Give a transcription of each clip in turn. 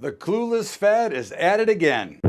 The clueless Fed is at it again.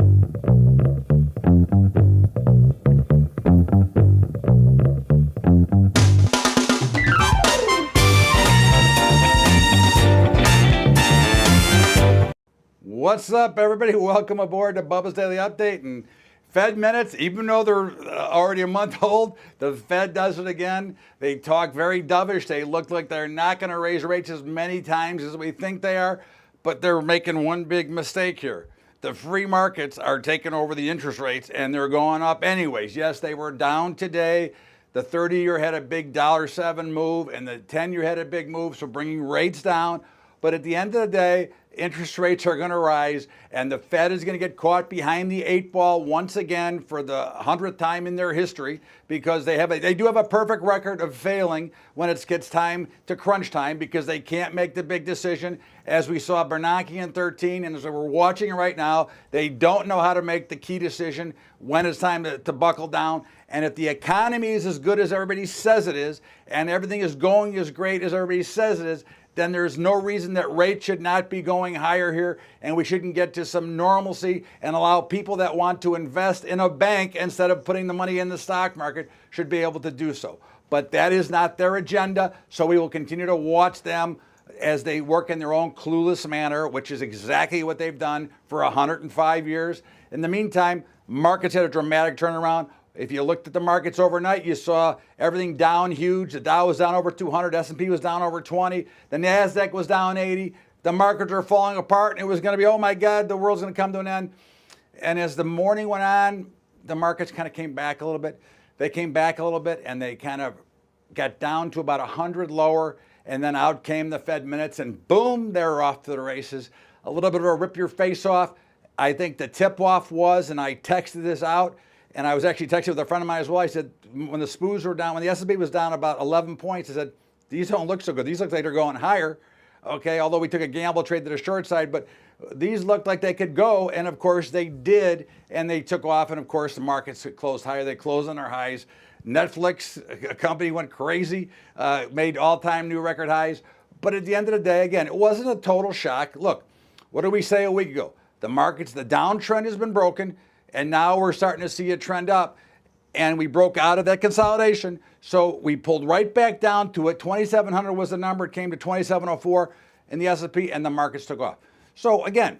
What's up, everybody? Welcome aboard to Bubba's Daily Update. And Fed minutes, even though they're already a month old, the Fed does it again. They talk very dovish. They look like they're not going to raise rates as many times as we think they are, but they're making one big mistake here. The free markets are taking over the interest rates and they're going up anyways. Yes, they were down today. The 30-year had a big $1.07 move and the 10-year had a big move, so bringing rates down. But at the end of the day, interest rates are going to rise and the Fed is going to get caught behind the 8 ball once again for the 100th time in their history, because they do have a perfect record of failing when it gets time to crunch time, because they can't make the big decision, as we saw Bernanke in 13, and as we're watching right now, they don't know how to make the key decision when it's time to buckle down. And if the economy is as good as everybody says it is, and everything is going as great as everybody says it is, then there's no reason that rates should not be going higher here, and we shouldn't get to some normalcy and allow people that want to invest in a bank instead of putting the money in the stock market should be able to do so. But that is not their agenda, so we will continue to watch them as they work in their own clueless manner, which is exactly what they've done for 105 years. In the meantime, markets had a dramatic turnaround. If you looked at the markets overnight, you saw everything down huge. The Dow was down over 200, S&P was down over 20, the NASDAQ was down 80. The markets were falling apart, and it was going to be, oh my God, the world's going to come to an end. And as the morning went on, the markets kind of came back a little bit. They came back a little bit, and they kind of got down to about 100 lower, and then out came the Fed minutes, and boom, they're off to the races. A little bit of a rip your face off. I think the tip-off was, and I texted this out, and I was actually texting with a friend of mine as well. I said, when the SPOs were down, when the S&P was down about 11 points, I said, these don't look so good. These look like they're going higher. Okay, although we took a gamble trade to the short side, but these looked like they could go. And of course they did, and they took off. And of course the markets closed higher. They closed on their highs. Netflix, a company, went crazy, made all-time new record highs. But at the end of the day, again, it wasn't a total shock. Look, what did we say a week ago? The markets, the downtrend has been broken. And now we're starting to see a trend up, and we broke out of that consolidation. So we pulled right back down to it. 2,700 was the number. It came to 2,704 in the S&P, and the markets took off. So again,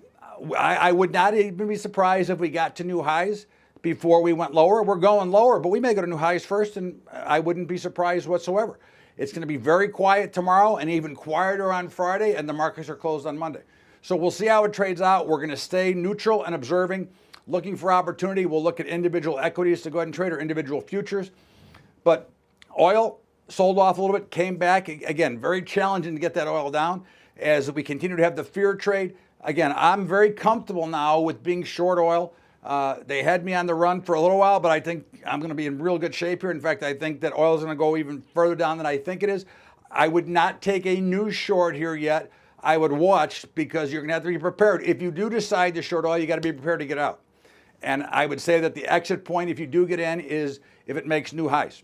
I would not even be surprised if we got to new highs before we went lower. We're going lower, but we may go to new highs first, and I wouldn't be surprised whatsoever. It's going to be very quiet tomorrow and even quieter on Friday, and the markets are closed on Monday. So we'll see how it trades out. We're going to stay neutral and observing, looking for opportunity. We'll look at individual equities to go ahead and trade, or individual futures. But oil sold off a little bit, came back. Again, very challenging to get that oil down as we continue to have the fear trade. Again, I'm very comfortable now with being short oil. They had me on the run for a little while, but I think I'm going to be in real good shape here. In fact, I think that oil is going to go even further down than I think it is. I would not take a new short here yet. I would watch, because you're going to have to be prepared. If you do decide to short oil, you got to be prepared to get out. And I would say that the exit point, if you do get in, is if it makes new highs.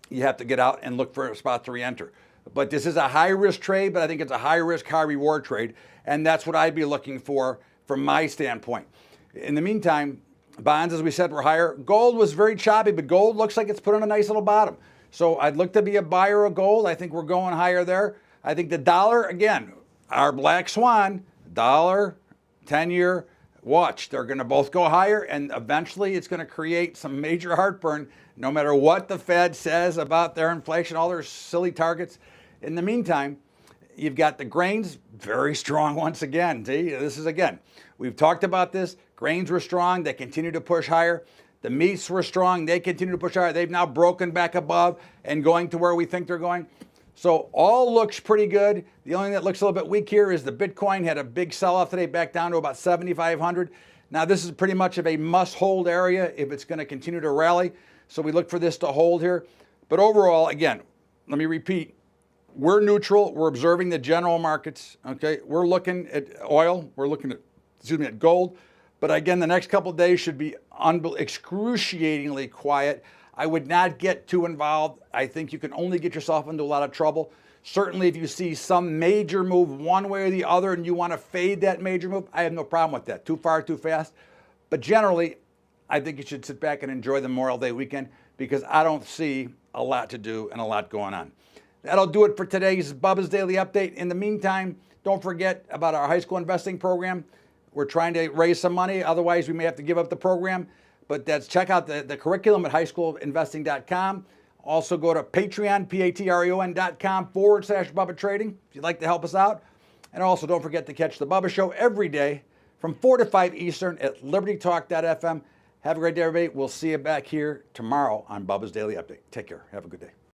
You have to get out and look for a spot to re-enter. But this is a high-risk trade, but I think it's a high-risk, high-reward trade. And that's what I'd be looking for from my standpoint. In the meantime, bonds, as we said, were higher. Gold was very choppy, but gold looks like it's put on a nice little bottom. So I'd look to be a buyer of gold. I think we're going higher there. I think the dollar, again, our black swan, dollar, 10-year, watch. They're going to both go higher, and eventually it's going to create some major heartburn, no matter what the Fed says about their inflation, all their silly targets. In the meantime, you've got the grains, very strong once again. See, this is, again, we've talked about this. Grains were strong. They continue to push higher. The meats were strong. They continue to push higher. They've now broken back above and going to where we think they're going. So all looks pretty good. The only thing that looks a little bit weak here is the Bitcoin had a big sell-off today, back down to about 7,500. Now this is pretty much of a must-hold area if it's going to continue to rally. So we look for this to hold here. But overall, again, let me repeat, we're neutral. We're observing the general markets. Okay, we're looking at oil. We're looking at gold. But again, the next couple of days should be excruciatingly quiet. I would not get too involved. I think you can only get yourself into a lot of trouble. Certainly, if you see some major move one way or the other and you want to fade that major move, I have no problem with that. Too far, too fast. But generally, I think you should sit back and enjoy the Memorial Day weekend because I don't see a lot to do and a lot going on. That'll do it for today's Bubba's Daily Update. In the meantime, don't forget about our high school investing program. We're trying to raise some money. Otherwise, we may have to give up the program. But check out the curriculum at highschoolinvesting.com. Also go to Patreon, patreon.com/Bubba Trading if you'd like to help us out. And also don't forget to catch the Bubba Show every day from 4 to 5 Eastern at libertytalk.fm. Have a great day, everybody. We'll see you back here tomorrow on Bubba's Daily Update. Take care. Have a good day.